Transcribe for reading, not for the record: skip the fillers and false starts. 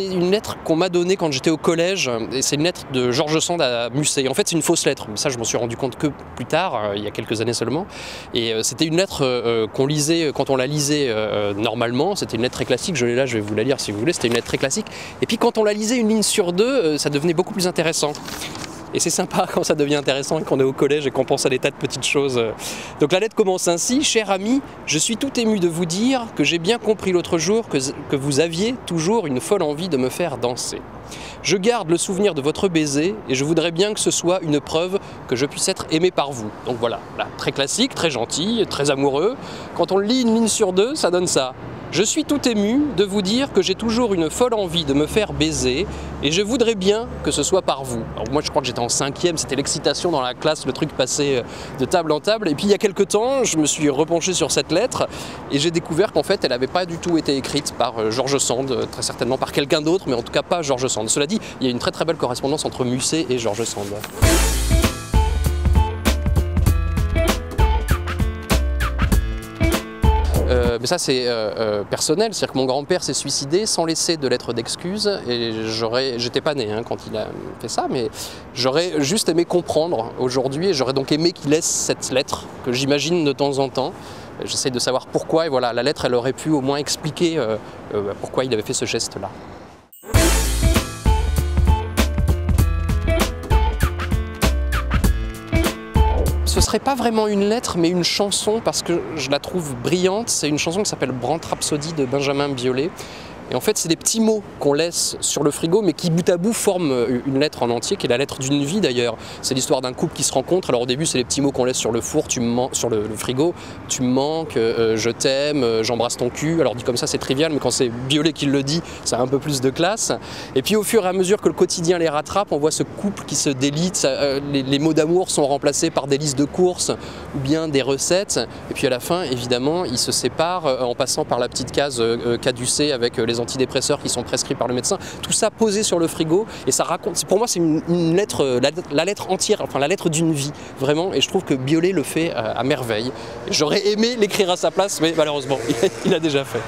C'est une lettre qu'on m'a donnée quand j'étais au collège, et c'est une lettre de George Sand à Musset. En fait, c'est une fausse lettre, mais ça je m'en suis rendu compte que plus tard, il y a quelques années seulement. Et c'était une lettre qu'on lisait, quand on la lisait normalement, c'était une lettre très classique, je l'ai là, je vais vous la lire si vous voulez, c'était une lettre très classique. Et puis quand on la lisait une ligne sur deux, ça devenait beaucoup plus intéressant. Et c'est sympa quand ça devient intéressant et qu'on est au collège et qu'on pense à des tas de petites choses. Donc la lettre commence ainsi: cher ami, je suis tout ému de vous dire que j'ai bien compris l'autre jour que vous aviez toujours une folle envie de me faire danser. Je garde le souvenir de votre baiser et je voudrais bien que ce soit une preuve que je puisse être aimé par vous. Donc voilà, là, très classique, très gentil, très amoureux. Quand on le lit une ligne sur deux, ça donne ça. Je suis tout ému de vous dire que j'ai toujours une folle envie de me faire baiser et je voudrais bien que ce soit par vous. Alors moi je crois que j'étais en 5e, c'était l'excitation dans la classe, le truc passait de table en table. Et puis il y a quelques temps, je me suis repenché sur cette lettre et j'ai découvert qu'en fait elle n'avait pas du tout été écrite par George Sand, très certainement par quelqu'un d'autre, mais en tout cas pas George Sand. Cela dit, il y a une très belle correspondance entre Musset et George Sand. Mais ça c'est personnel, c'est-à-dire que mon grand-père s'est suicidé sans laisser de lettre d'excuse et j'étais pas né quand il a fait ça, mais j'aurais juste aimé comprendre aujourd'hui et j'aurais donc aimé qu'il laisse cette lettre que j'imagine de temps en temps. J'essaie de savoir pourquoi et voilà, la lettre elle aurait pu au moins expliquer pourquoi il avait fait ce geste-là. Ce serait pas vraiment une lettre, mais une chanson, parce que je la trouve brillante. C'est une chanson qui s'appelle Brant Rhapsody de Benjamin Biolay. Et en fait, c'est des petits mots qu'on laisse sur le frigo, mais qui bout à bout forment une lettre en entier, qui est la lettre d'une vie d'ailleurs. C'est l'histoire d'un couple qui se rencontre. Alors au début, c'est les petits mots qu'on laisse sur le four, sur le frigo. Tu me manques, je t'aime, j'embrasse ton cul. Alors dit comme ça, c'est trivial, mais quand c'est Biolay qui le dit, ça a un peu plus de classe. Et puis au fur et à mesure que le quotidien les rattrape, on voit ce couple qui se délite. Les mots d'amour sont remplacés par des listes de courses ou bien des recettes. Et puis à la fin, évidemment, ils se séparent en passant par la petite case caducée avec les antidépresseurs qui sont prescrits par le médecin, tout ça posé sur le frigo, et ça raconte, pour moi c'est une lettre, la lettre entière, enfin la lettre d'une vie, vraiment, et je trouve que Biolay le fait à merveille. J'aurais aimé l'écrire à sa place, mais malheureusement, il a déjà fait.